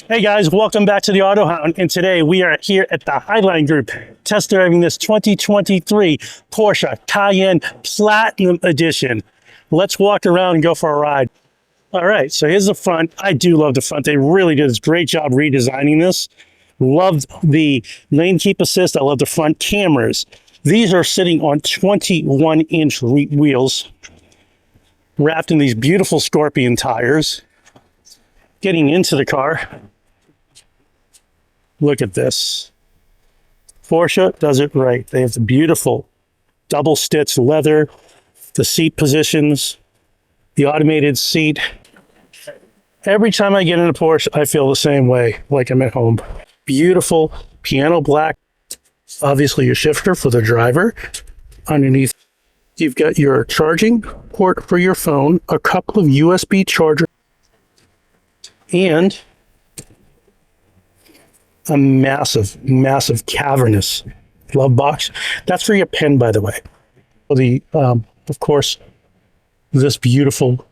Hey guys, welcome back to the AutoHound, and today we are here at the Highline Group test driving this 2023 Porsche Cayenne Platinum Edition. Let's walk around and go for a ride. All right, so here's the front. I do love the front. They really did a great job redesigning this. Loved the lane keep assist. I love the front cameras. These are sitting on 21-inch wheels, wrapped in these beautiful Scorpion tires. Getting into the car, look at this. Porsche does it right. They have the beautiful double stitched leather, the seat positions, the automated seat. Every time I get in a Porsche, I feel the same way, like I'm at home. Beautiful piano black, obviously your shifter for the driver. Underneath, you've got your charging port for your phone, a couple of USB chargers, and a massive cavernous glove box. That's for your pen, by the way. The of course, this beautiful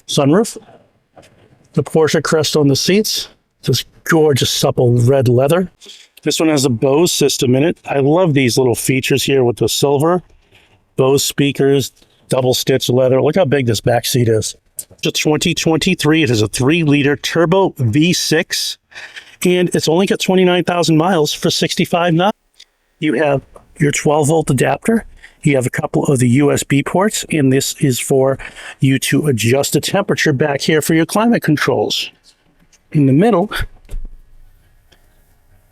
sunroof, the Porsche crest on the seats, this gorgeous supple red leather. This one has a Bose system in it. I love these little features here with the silver Bose speakers, double stitch leather. Look how big this back seat is. It's a 2023. It is a 3-liter turbo V6, and it's only got 29,000 miles for 65 knots. You have your 12-volt adapter. You have a couple of the USB ports, and this is for you to adjust the temperature back here for your climate controls. In the middle,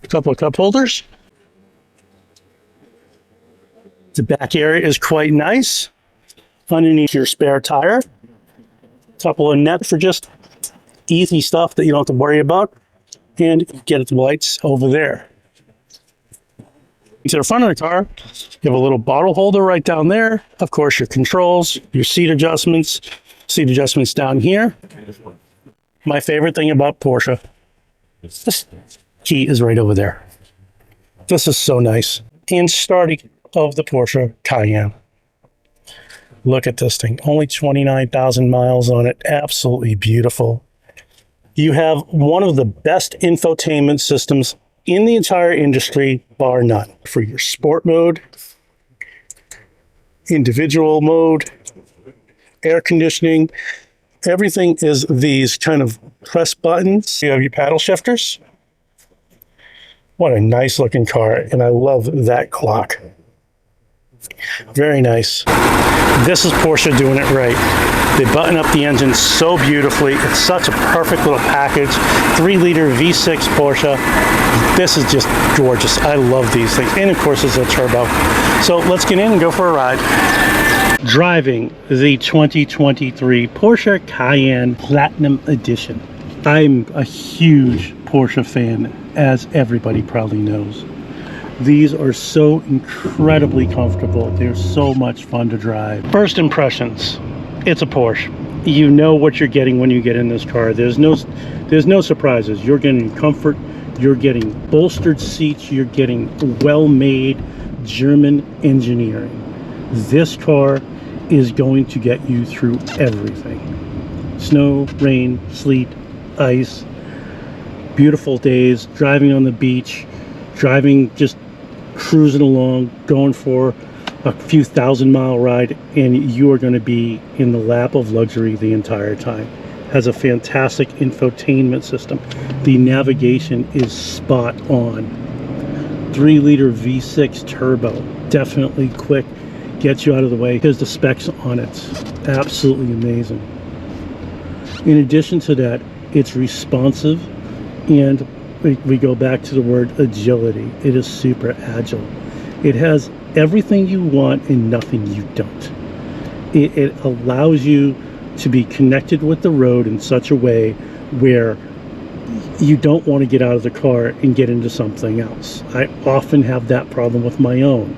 a couple of cup holders. The back area is quite nice. Underneath your spare tire, couple of nets for just easy stuff that you don't have to worry about, and get its lights over there. To the front of the car, you have a little bottle holder right down there. Of course, your controls, your seat adjustments down here. My favorite thing about Porsche, this key is right over there. This is so nice. And starting of the Porsche Cayenne. Look at this thing, only 29,000 miles on it. Absolutely beautiful. You have one of the best infotainment systems in the entire industry, bar none. For your sport mode, individual mode, air conditioning, everything is these kind of press buttons. You have your paddle shifters. What a nice looking car, and I love that clock. Very nice. This is Porsche doing it right. They button up the engine so beautifully. It's such a perfect little package. 3-liter V6 Porsche. This is just gorgeous. I love these things. And of course, it's a turbo. So let's get in and go for a ride. Driving the 2023 Porsche Cayenne Platinum Edition. I'm a huge Porsche fan, as everybody probably knows. These are so incredibly comfortable. They're so much fun to drive. First impressions, it's a Porsche. You know what you're getting when you get in this car. There's no surprises. You're getting comfort, you're getting bolstered seats, you're getting well-made German engineering. This car is going to get you through everything. Snow, rain, sleet, ice, beautiful days, driving on the beach, driving, just cruising along, going for a few 1,000-mile ride, and you are going to be in the lap of luxury the entire time. Has a fantastic infotainment system. The navigation is spot on. 3-liter V6 turbo, definitely quick, gets you out of the way. Here's the specs on it. Absolutely amazing. In addition to that, it's responsive, and we go back to the word agility. It is super agile. It has everything you want and nothing you don't. It allows you to be connected with the road in such a way where you don't want to get out of the car and get into something else. I often have that problem with my own.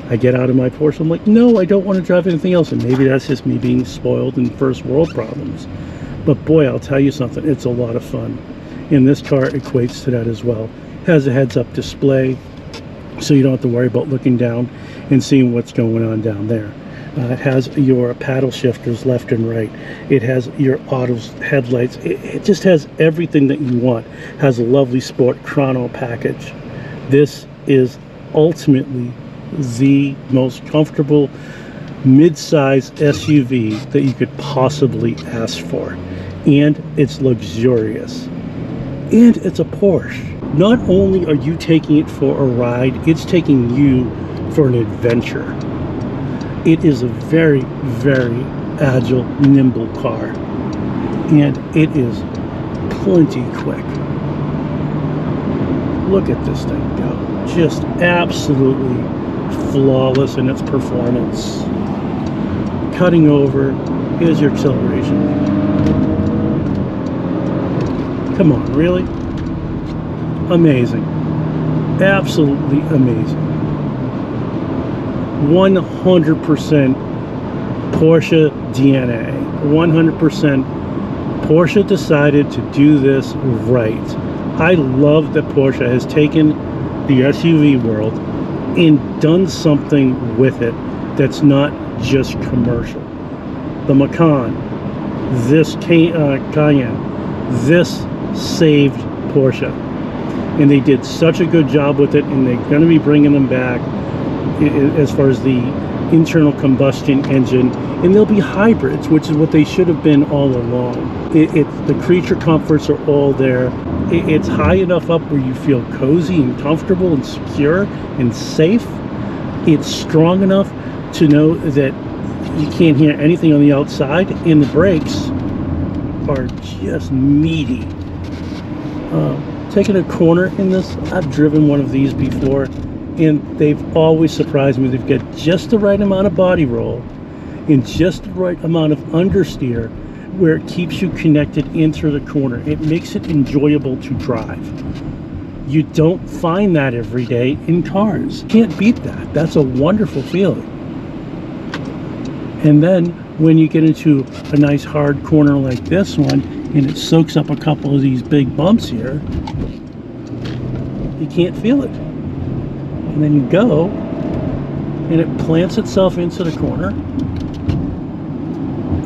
I get out of my Porsche, I'm like, no, I don't want to drive anything else. And maybe that's just me being spoiled in first world problems. But boy, I'll tell you something, it's a lot of fun. And this car equates to that as well. Has a heads-up display, so you don't have to worry about looking down and seeing what's going on down there. It has your paddle shifters left and right. It has your auto headlights. It just has everything that you want. It has a lovely sport chrono package. This is ultimately the most comfortable mid-size SUV that you could possibly ask for. And it's luxurious. And it's a Porsche. Not only are you taking it for a ride, it's taking you for an adventure. It is a very, very agile, nimble car. And it is plenty quick. Look at this thing go. Just absolutely flawless in its performance. Cutting over, here's your acceleration. Come on, really? Amazing. Absolutely amazing. 100% Porsche DNA. 100% Porsche decided to do this right. I love that Porsche has taken the SUV world and done something with it that's not just commercial. The Macan, this Cayenne, this saved Porsche. And they did such a good job with it, and they're going to be bringing them back as far as the internal combustion engine, and they'll be hybrids, which is what they should have been all along. The creature comforts are all there. It's high enough up where you feel cozy and comfortable and secure and safe. It's strong enough to know that you can't hear anything on the outside, and the brakes are just meaty. Taking a corner in this, I've driven one of these before, and they've always surprised me. They've got just the right amount of body roll and just the right amount of understeer where it keeps you connected into the corner. It makes it enjoyable to drive. You don't find that every day in cars. Can't beat that. That's a wonderful feeling. And then when you get into a nice hard corner like this one, and it soaks up a couple of these big bumps here, you can't feel it. And then you go, and it plants itself into the corner.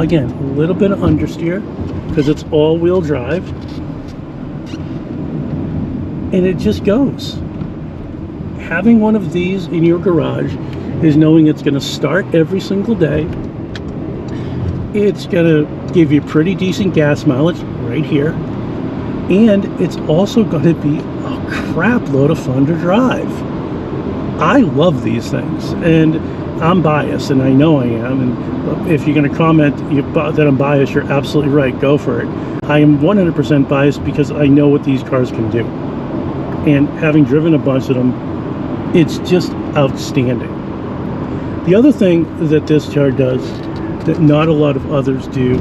Again, a little bit of understeer, because it's all-wheel drive. And it just goes. Having one of these in your garage is knowing it's going to start every single day. It's going to give you pretty decent gas mileage right here. And it's also going to be a crap load of fun to drive. I love these things, and I'm biased, and I know I am. And if you're going to comment that I'm biased, you're absolutely right. Go for it. I am 100% biased because I know what these cars can do. And having driven a bunch of them, it's just outstanding. The other thing that this car does that not a lot of others do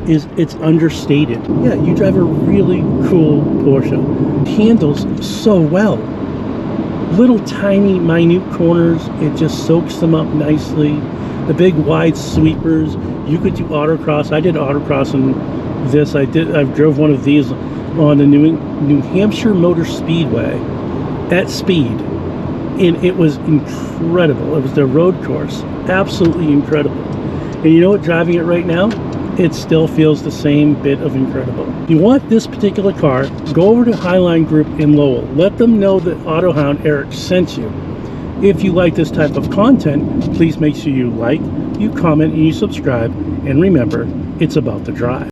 is it's understated. Yeah, you drive a really cool Porsche. It handles so well. Little tiny minute corners, it just soaks them up nicely. The big wide sweepers, you could do autocross. I did autocross in this. I drove one of these on the New Hampshire Motor Speedway at speed, and it was incredible. It was their road course, absolutely incredible. And you know what, driving it right now, it still feels the same bit of incredible. If you want this particular car, go over to Highline Group in Lowell. Let them know that AutoHound Eric sent you. If you like this type of content, please make sure you like, you comment, and you subscribe. And remember, it's about the drive.